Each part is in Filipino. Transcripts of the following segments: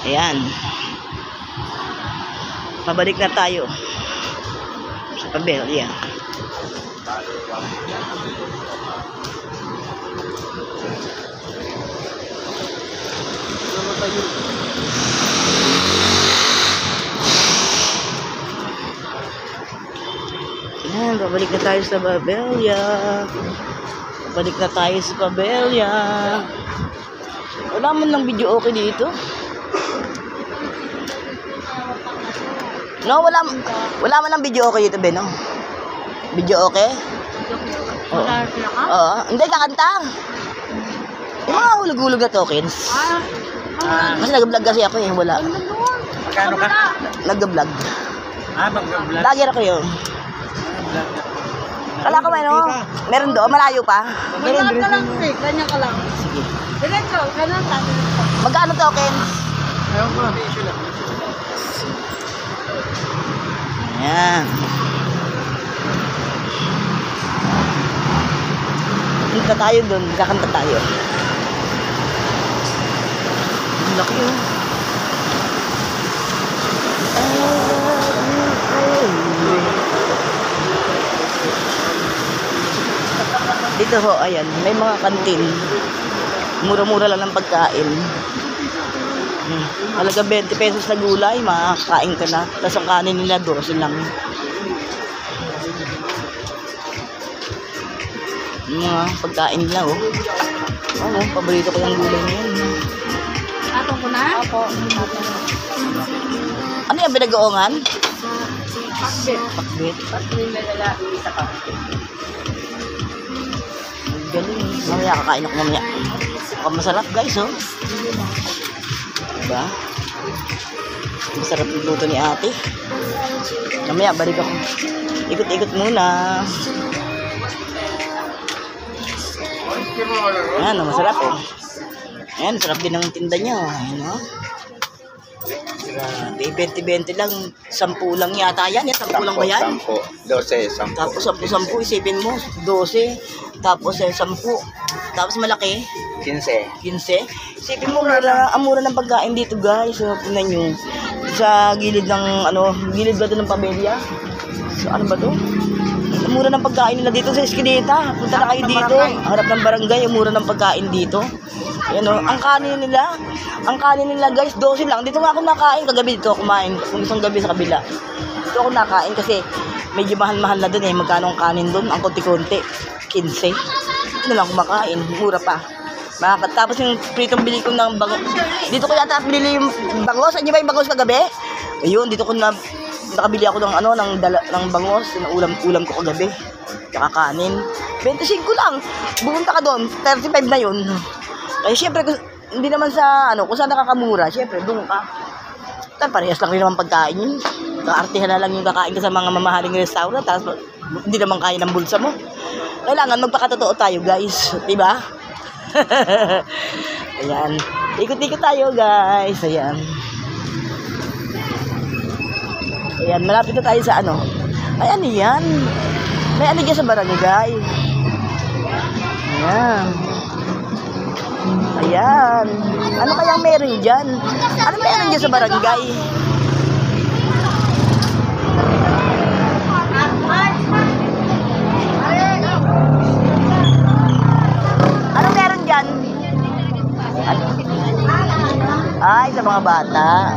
Ayan. Pabalik na tayo sa Pabelya. Ayan, pabalik na tayo sa Pabelya. Pabalik na tayo sa Pabelya. Wala man ng video okay dito. No, wala man ng video okay dito, Beno. Video okay? Oo. Oo. Hindi, kakanta. Yung mga hulog-hulog na tokens. Kasi nag-vlog kasi ako eh, wala. Magkano ka? Nag-vlog. Mag-vlog. Lagi ako yun. Kala ko may no? Meron doon, malayo pa. Ganyan ka lang, ganyan ka lang. Sige. Diretso, ganyan ka. Magkano tokens? Ayaw ko lang. Ayan. Punta tayo doon, kakanta tayo. Ang laki yun. Dito ho, ayan, may mga kantin. Mura-mura lang ng pagkain. Halaga 20 pesos na gulay, makakain ka na. Tapos ang kanin nila 12 lang. Yung mga pagkain nila, oh. Oo, paborito ko yung gulay na yan. Atong ko na? Opo. Ano yung pinag-oongan? Pakbit. Pakbit. Pakbit na lalaki sa pakbit. Galing. Mamaya kakain ako mamaya. Mukhang masarap guys, oh. Diba? Masarap yung luto ni ate. Mamaya balik ako. Ikot-ikot muna. Ayan, masarap eh. Ayan, sarap din ang tinda niya. Ayan, oh. Grabe, 20-20 lang. 10 lang yata yan. 10 lang ba yan? 10, 12, 10. Tapos 10-10, isipin mo. 12. Tapos 10. Tapos malaki. 15. 15. Isipin mo, ang mura ng pagkain dito guys. So, tingnan nyo. Sa gilid ng, gilid ba ito ng Pabelya? So, ano ba ito? Ang mura ng pagkain nila dito sa Eskinita. Punta na kayo dito. Harap ng barangay, ang mura ng pagkain dito. Yan o, ang kanin nila guys, 12 lang. Dito nga ako nakain, kagabi dito ako kumain. Kung isang gabi sa kabila. Dito ako nakain kasi medyo mahal-mahal na dun eh. Magkano ang kanin dun? Ang konti-konti. 15. Dito na lang kumakain, mura pa. Tapos yung pritong bili ko ng bangos. Dito ko yata binili yung bangos. Ano ba yung bangos kagabi? Ayun, dito ko nakabili ako ng bangos. Yung ulam ko kagabi. Tsaka kanin. 25 lang. Bumunta ka doon. 35 na yun. Kaya syempre, hindi naman sa, kung saan nakakamura, syempre, doon ka. Parehas lang rin naman pagkain yun. Kaartihan na lang yung kakain ka sa mga mamahaling restaurant. Tapos, hindi naman kaya ng bulsa mo. Kailangan magpakatotoo tayo, guys. Diba? Ayan. Ikot-ikot tayo, guys. Ayan. Ayan, malapit na tayo sa Ayan, yan. May dyan sa barangay. Ayan. Ayan. Ano kayang meron dyan? Ano meron dyan sa barangay? Ano meron dyan? Ay, sa mga bata.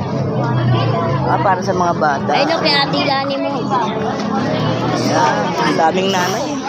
Para sa mga bata. Ay, no, kaya ate Lani mo. Ayan. Ang daming nanay.